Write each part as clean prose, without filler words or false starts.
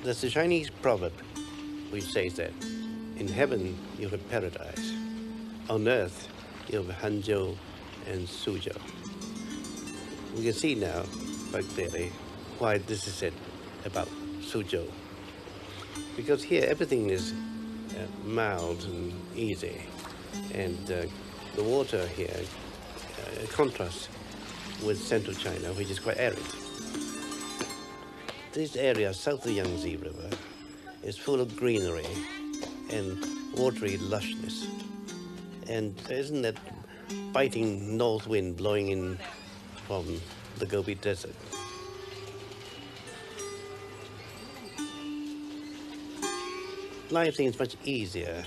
There's a Chinese proverb which says that in heaven you have paradise, on earth you have Hangzhou and Suzhou. We can see now quite clearly why this is said about Suzhou. Because here everything is mild and easy, and the water here contrasts with central China, which is quite arid. This area south of the Yangtze River is full of greenery and watery lushness. And there isn't that biting north wind blowing in from the Gobi Desert. Life seems much easier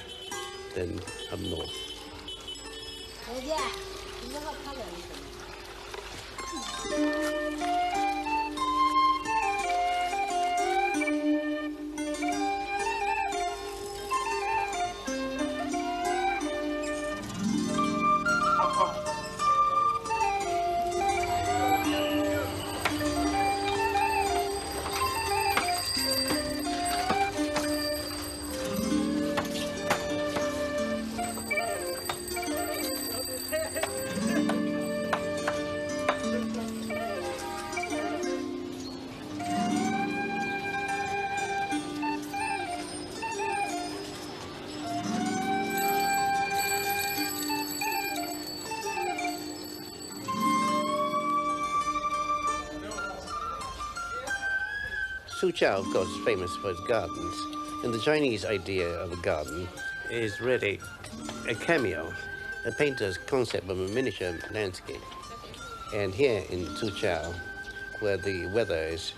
than up north. Suzhou, of course, is famous for its gardens, and the Chinese idea of a garden is really a cameo, a painter's concept of a miniature landscape. And here in Suzhou, where the weather is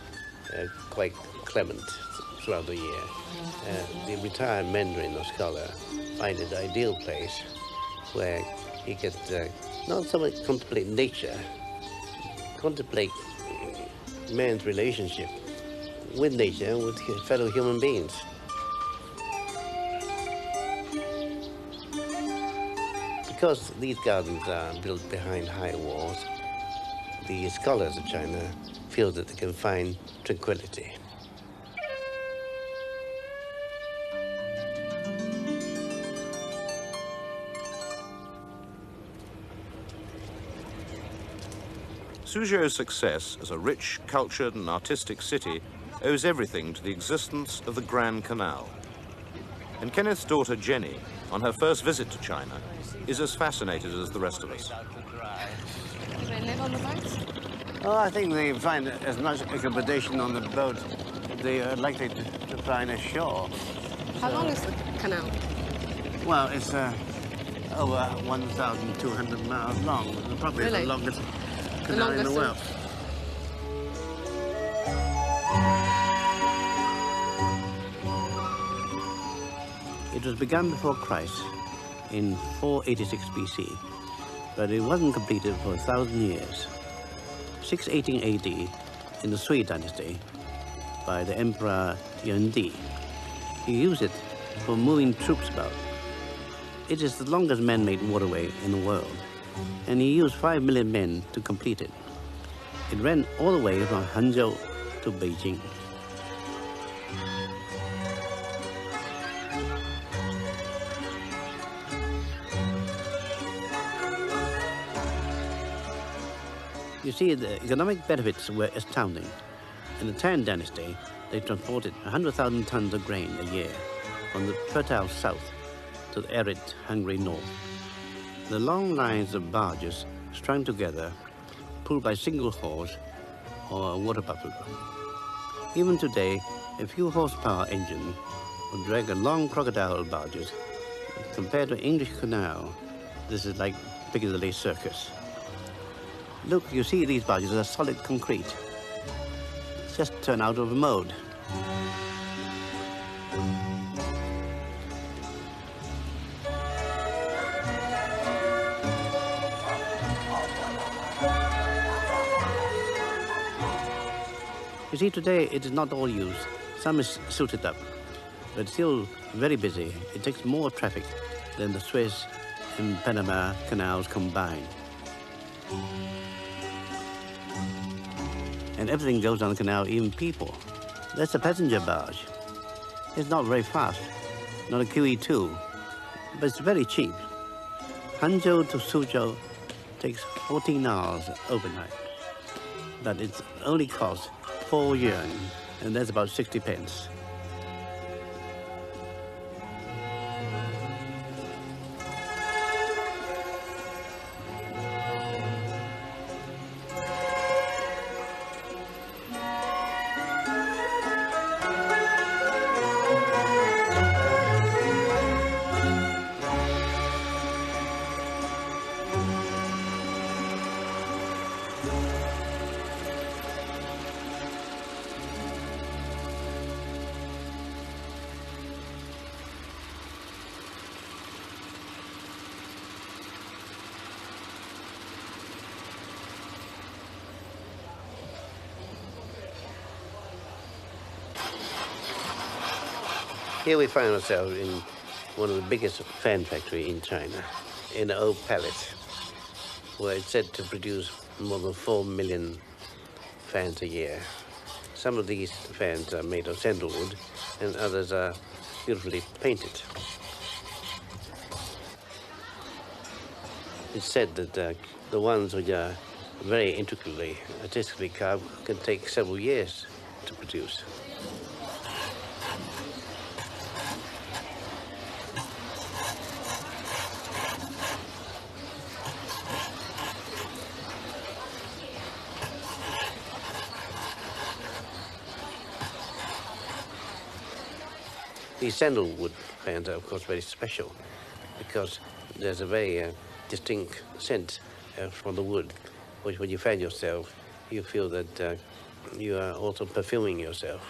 quite clement throughout the year, the retired Mandarin or scholar finds it an ideal place where he could not so much contemplate nature, contemplate man's relationship with nature and with fellow human beings. Because these gardens are built behind high walls, the scholars of China feel that they can find tranquility. Suzhou's success as a rich, cultured and artistic city owes everything to the existence of the Grand Canal. And Kenneth's daughter Jenny, on her first visit to China, is as fascinated as the rest of us. Do they live on the boats? Oh, I think they find as much accommodation on the boat they are likely to find ashore. How long is the canal? Well, it's over 1,200 miles long. Probably Really? the longest canal in the world. It was begun before Christ in 486 BC, but it wasn't completed for 1,000 years. 618 AD, in the Sui dynasty, by the Emperor Yuandi. He used it for moving troops about. It is the longest man-made waterway in the world, and he used 5 million men to complete it. It ran all the way from Hangzhou to Beijing. You see, the economic benefits were astounding. In the Tang dynasty, they transported 100,000 tons of grain a year from the fertile south to the arid, hungry north. The long lines of barges strung together, pulled by single horse or a water buffalo. Even today, a few horsepower engine will drag a long crocodile barges. Compared to English canal, this is like Piccadilly Circus. Look, you see these barges are solid concrete. It's just turned out of mode. You see, today it is not all used. Some is suited up, but still very busy. It takes more traffic than the Suez and Panama canals combined. And everything goes on the canal, even people. That's a passenger barge. It's not very fast, not a QE2, but it's very cheap. Hangzhou to Suzhou takes 14 hours overnight, but it only costs 4 yuan, and that's about 60 pence. Here we find ourselves in one of the biggest fan factories in China, in an old palace, where it's said to produce more than 4 million fans a year. Some of these fans are made of sandalwood, and others are beautifully painted. It's said that the ones which are very intricately, artistically carved can take several years to produce. These sandalwood fans are, of course, very special because there's a very distinct scent from the wood, which when you fan yourself, you feel that you are also perfuming yourself.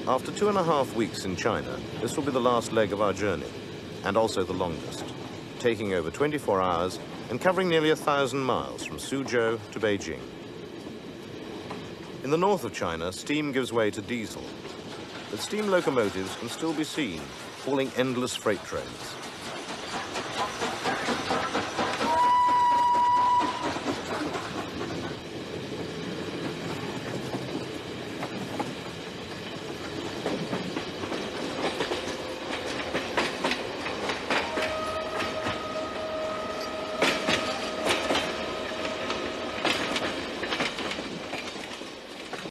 After 2.5 weeks in China, this will be the last leg of our journey, and also the longest, taking over 24 hours and covering nearly 1,000 miles from Suzhou to Beijing. In the north of China, steam gives way to diesel, but steam locomotives can still be seen hauling endless freight trains.